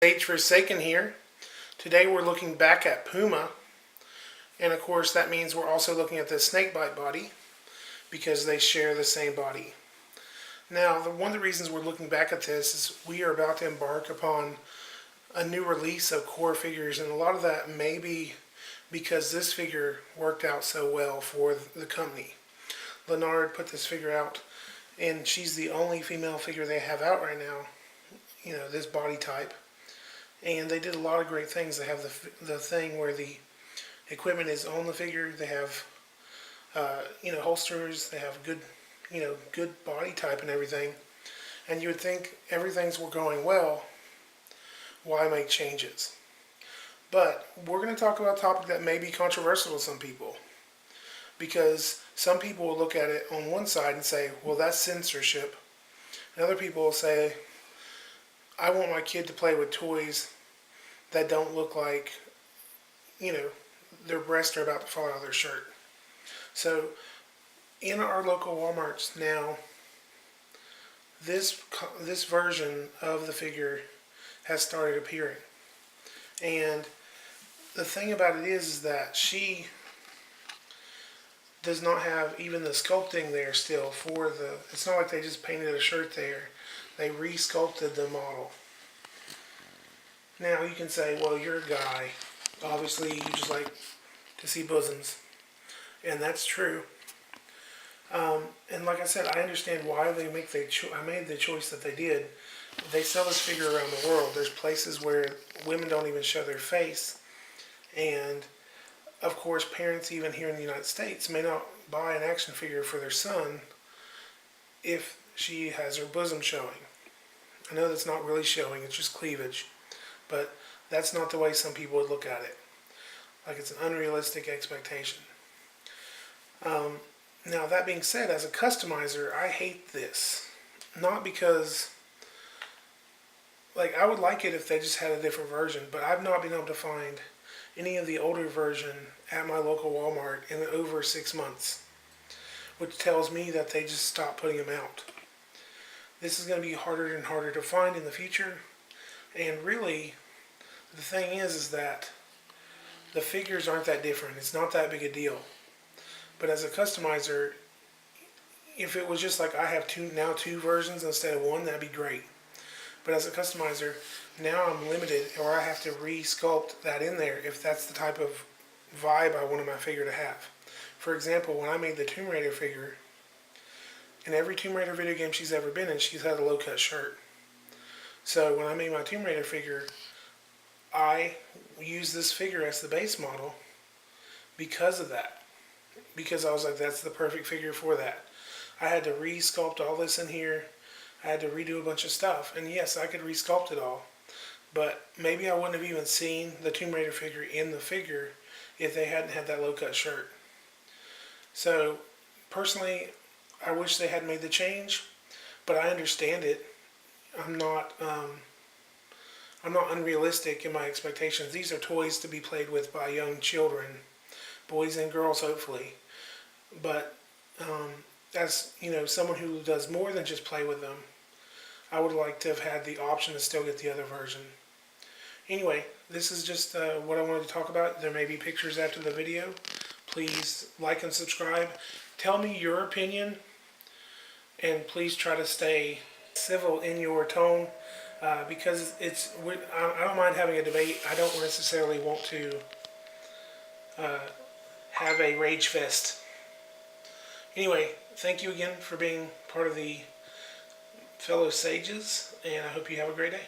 Sage Forsaken here. Today we're looking back at Puma, and of course that means we're also looking at the snakebite body because they share the same body. Now, one of the reasons we're looking back at this is we are about to embark upon a new release of core figures, and a lot of that may be because this figure worked out so well for the company. Leonard put this figure out, and she's the only female figure they have out right now, this body type. And they did a lot of great things. They have the thing where the equipment is on the figure. They have, holsters. They have good body type and everything. And you would think everything's going well. Why make changes? But we're going to talk about a topic that may be controversial to some people, because some people will look at it on one side and say, well, that's censorship. And other people will say, I want my kid to play with toys that don't look like, their breasts are about to fall out of their shirt. So in our local Walmarts now, this version of the figure has started appearing. And the thing about it is that she does not have even the sculpting there still it's not like they just painted a shirt there. They re-sculpted the model. Now you can say, well, you're a guy. Obviously you just like to see bosoms. And that's true. And like I said, I understand why they made the choice that they did. They sell this figure around the world. There's places where women don't even show their face. And of course, parents even here in the United States may not buy an action figure for their son if she has her bosom showing. I know that's not really showing, it's just cleavage. But that's not the way some people would look at it. Like it's an unrealistic expectation. Now that being said, as a customizer, I hate this. Not because, I would like it if they just had a different version, but I've not been able to find any of the older version at my local Walmart in over 6 months, which tells me that they just stopped putting them out. This is going to be harder and harder to find in the future, and really the thing is that the figures aren't that different. It's not that big a deal. But as a customizer, if it was just like I have two versions instead of one, that'd be great. But as a customizer, now I'm limited, or I have to re-sculpt that in there if that's the type of vibe I wanted my figure to have. For example, when I made the Tomb Raider figure, in every Tomb Raider video game she's ever been in, she's had a low-cut shirt. So when I made my Tomb Raider figure, I used this figure as the base model because of that. Because I was like, that's the perfect figure for that. I had to re-sculpt all this in here. I had to redo a bunch of stuff. And yes, I could re-sculpt it all. But maybe I wouldn't have even seen the Tomb Raider figure in the figure if they hadn't had that low-cut shirt. So, personally, I wish they had made the change. But I understand it. I'm not unrealistic in my expectations. These are toys to be played with by young children. Boys and girls, hopefully. But as someone who does more than just play with them, I would like to have had the option to still get the other version. Anyway, this is just what I wanted to talk about. There may be pictures after the video. Please like and subscribe. Tell me your opinion, and please try to stay civil in your tone, because I don't mind having a debate. I don't necessarily want to have a rage fest. Anyway, thank you again for being part of the fellow sages, and I hope you have a great day.